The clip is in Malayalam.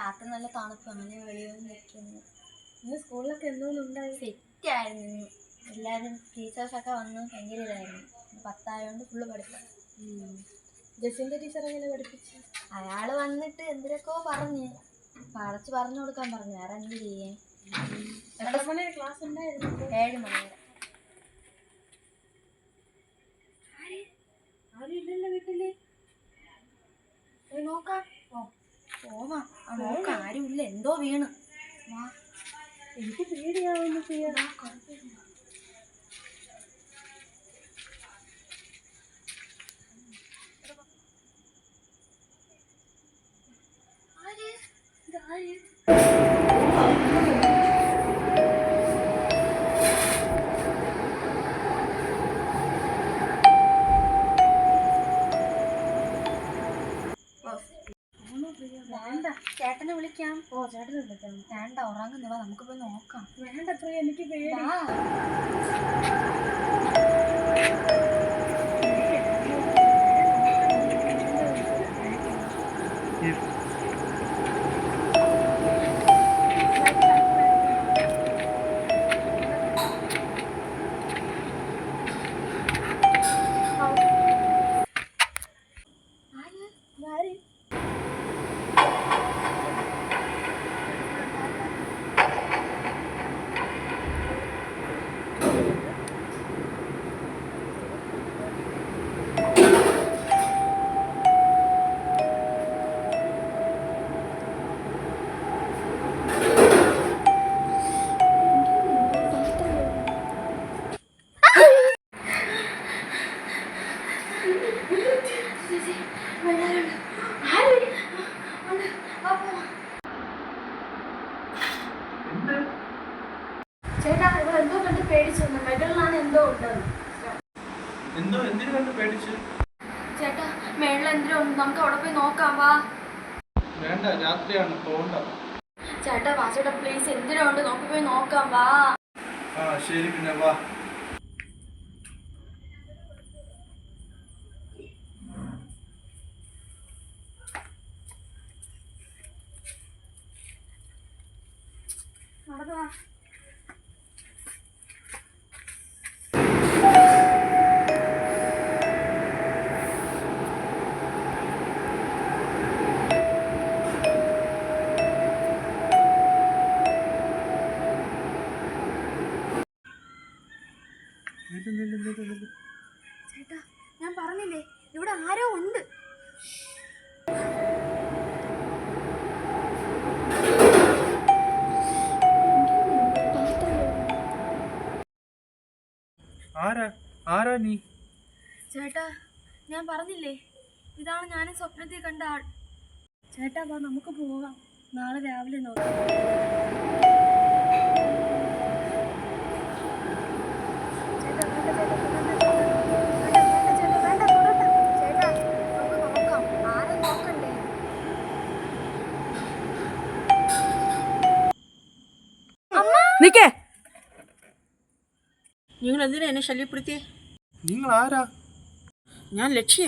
രാത്രി നല്ല തണുപ്പ്, അങ്ങനെ വെളിയിൽ നിൽക്കുന്നു. ഇന്ന് സ്കൂളിലൊക്കെ എന്തുകൊണ്ടുണ്ടായി? സെറ്റായിരുന്നു. എല്ലാവരും ടീച്ചേഴ്സൊക്കെ വന്ന് ഭയങ്കര ഇതായിരുന്നു. 10 ആയതുകൊണ്ട് ഫുള്ള് പഠിത്തം. ജസിന്റെ ടീച്ചർ എങ്ങനെ പഠിപ്പിച്ചു? അയാൾ വന്നിട്ട് എന്തിനൊക്കെയോ പറഞ്ഞ് പറഞ്ഞു കൊടുക്കാൻ പറഞ്ഞു. വേറെ എന്ത് ചെയ്യാൻ? എത്ര മണി ക്ലാസ് ഉണ്ടായിരുന്നു? 7 മണി വരെ. ആരും ഇല്ലല്ലോ വീട്ടില്. നോക്കാം. പോവാം. നോക്കാം, ആരുമില്ല. എന്തോ വീണ്. എനിക്ക് പേടിയാവുന്നു. ചേട്ടനെ വിളിക്കാം. ചേട്ടനെ വിളിക്കാം. വേണ്ട, ഉറങ്ങുന്നിവ, നമുക്ക് പോയി നോക്കാം. വേണ്ട പ്രിയ, എനിക്ക് പേടി. ചേട്ടാ, ഇവിടെ എന്തോ കണ്ട് പേടിച്ചു. മെകളിലാണ് എന്തോ ഉണ്ടെന്ന്. എന്തിനു കണ്ട് പേടിച്ചു? ചേട്ടാ, മേളിൽ എന്തിനോ ഉണ്ട്, നമുക്ക് അവിടെ പോയി നോക്കാം. വാ. വേണ്ട, രാത്രിയാണ്, പോകണ്ട. ചേട്ടാ വാ ചേട്ടാ, പ്ലീസ്. എന്തിനോ ഉണ്ട്, നമുക്ക് പോയി നോക്കാം. വാ. ശരി, പിന്നെ വാ. നടന്നു വാ. ചേട്ടാ, ഞാൻ പറഞ്ഞില്ലേ, ഇവിടെ ആരോ ഉണ്ട്. ആരാ നീ? ചേട്ടാ, ഞാൻ പറഞ്ഞില്ലേ, ഇതാണ് ഞാൻ സ്വപ്നത്തിൽ കണ്ട ആൾ. ചേട്ടാ വാ, നമുക്ക് പോകാം. നാളെ രാവിലെ നോക്കാം. നിക്കേ, നിങ്ങൾ എന്തിനാ എന്നെ ശല്യപ്പെടുത്തിയേ? നിങ്ങൾ ആരാ? ഞാൻ ലക്ഷ്യ.